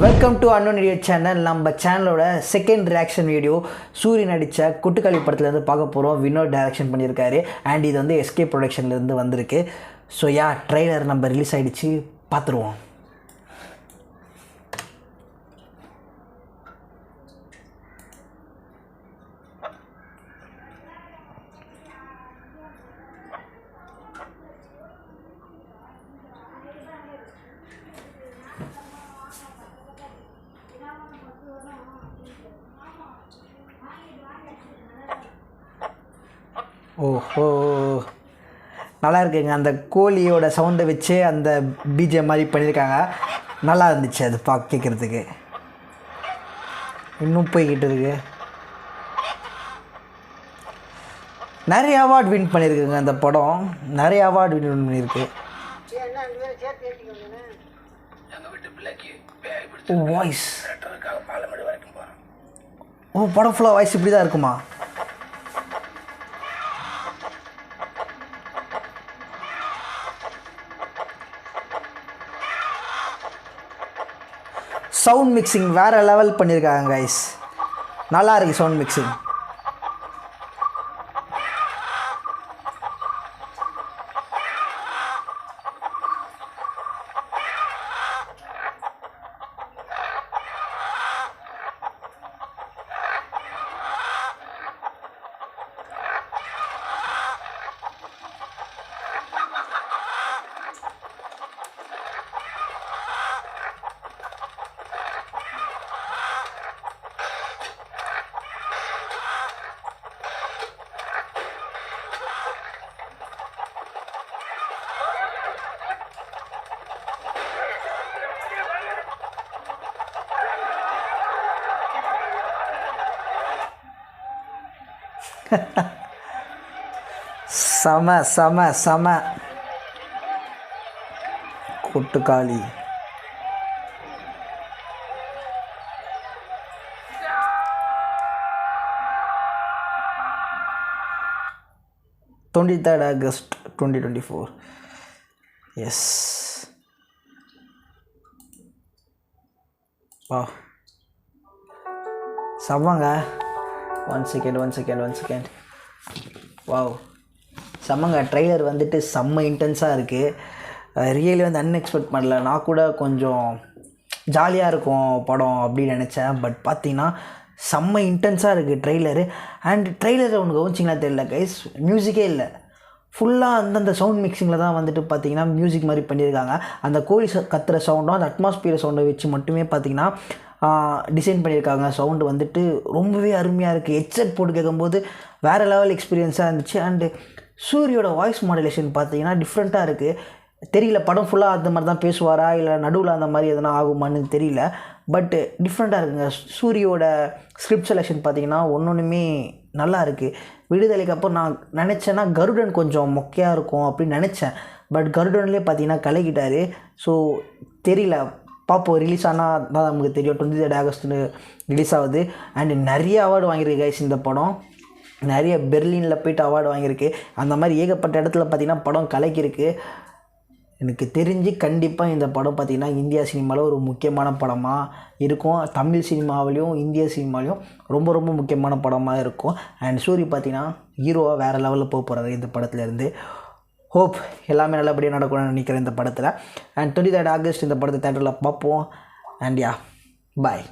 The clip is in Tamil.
Welcome to unknown video channel. நம்ம சேனலோட செகண்ட் ரியாக்ஷன் வீடியோ சூரிய நடித்த குட்டுக்காளி படத்துலேருந்து பார்க்க போகிறோம். வினோத் டைரக்ஷன் பண்ணியிருக்காரு அண்ட் இது வந்து எஸ்கே ப்ரொடக்ஷன்லேருந்து வந்திருக்கு. ஸோ ட்ரெய்லர் நம்ம ரிலீஸ் ஆகிடுச்சு, பார்த்துருவோம். ஓஹோ, நல்லா இருக்குங்க. அந்த கோழியோட சவுண்டை வச்சு அந்த பிஜிஎம் மாதிரி பண்ணியிருக்காங்க. நல்லா இருந்துச்சு அது கேட்குறதுக்கு. இன்னும் போய்கிட்டு இருக்கு. நிறைய அவார்டு வின் பண்ணியிருக்குங்க அந்த படம். நிறைய அவார்டு வின் பண்ணியிருக்கு. வாய்ஸ் படம் ஃபுல்லாக வாய்ஸ் இப்படி தான் இருக்குமா? சவுண்ட் மிக்சிங் வேறு லெவல் பண்ணியிருக்காங்க கைஸ். நல்லா இருக்குது சவுண்ட் மிக்சிங். செம செம செம குட்டுக்காளி. August 2024. எஸ். வா செம்மங்க. One second. வாவ் செம்மங்க. ட்ரெய்லர் வந்துட்டு செம்ம இன்டென்ஸாக இருக்குது. ரியலி வந்து அன்எக்ஸ்பெக்ட் பண்ணல. நான் கூட கொஞ்சம் ஜாலியாக இருக்கும் படம் அப்படின்னு நினச்சேன். பட் பார்த்தீங்கன்னா செம்ம இன்டென்ஸாக இருக்குது ட்ரெய்லரு. அண்ட் ட்ரெய்லரை ஒன்று கவனிச்சிங்களா தெரியல கைஸ், மியூசிக்கே இல்லை. ஃபுல்லாக அந்தந்த சவுண்ட் மிக்சிங்கில் தான் வந்துட்டு பார்த்திங்கன்னா மியூசிக் மாதிரி பண்ணியிருக்காங்க. அந்த கோழி கத்துற சவுண்டும் அந்த அட்மாஸ்பியர் சவுண்டை வச்சு மட்டுமே பார்த்திங்கன்னா டிசைன் பண்ணியிருக்காங்க. சவுண்டு வந்துட்டு ரொம்பவே அருமையாக இருக்குது. ஹெட்செட் போட்டு கேட்கும்போது வேறு லெவல் எக்ஸ்பீரியன்ஸாக இருந்துச்சு. அண்டு சூரியோட வாய்ஸ் மாடுலேஷன் பார்த்திங்கன்னா டிஃப்ரெண்ட்டாக இருக்குது. தெரியல படம் ஃபுல்லாக அந்த மாதிரி தான் பேசுவாரா இல்லை நடுவில் அந்த மாதிரி எதனா ஆகுமான்னு தெரியல. பட்டு டிஃப்ரெண்ட்டாக இருக்குங்க. சூரியோட ஸ்கிரிப்ட் செலெக்ஷன் பார்த்திங்கன்னா ஒன்றுமே நல்லா இருக்குது. விடுதலைக்கு அப்புறம் நான் நினச்சேன்னா கருடன் கொஞ்சம் மொக்கையாக இருக்கும் அப்படின்னு நினச்சேன். பட் கருடன்லேயே பார்த்திங்கன்னா கலக்கிட்டார். ஸோ தெரியல, பார்ப்போம். ரிலீஸ் ஆனால் தான் நமக்கு தெரியும். 23 August ரிலீஸ் ஆகுது. அண்டு நிறைய அவார்டு வாங்கியிருக்கு கைஸ் இந்த படம். நிறைய பெர்லினில் போய்ட்டு அவார்டு வாங்கியிருக்கு. அந்த மாதிரி ஏகப்பட்ட இடத்துல பார்த்திங்கன்னா படம் கலக்கியிருக்கு. எனக்கு தெரிஞ்சு கண்டிப்பாக இந்த படம் பார்த்திங்கன்னா இந்தியா சினிமாவில் ஒரு முக்கியமான படமாக இருக்கும். தமிழ் சினிமாவிலையும் இந்திய சினிமாவிலையும் ரொம்ப ரொம்ப முக்கியமான படமாக இருக்கும். அண்ட் சூரி பார்த்திங்கன்னா ஹீரோவாக வேறு லெவலில் போக போகிறாரு இந்த படத்துலேருந்து. ஹோப் எல்லாமே நல்லபடியாக நடக்கணும்னு நினைக்கிறேன் இந்த படத்தில். அண்ட் 23 August இந்த படத்தை தேட்டரில் பார்ப்போம். அண்ட் பாய்.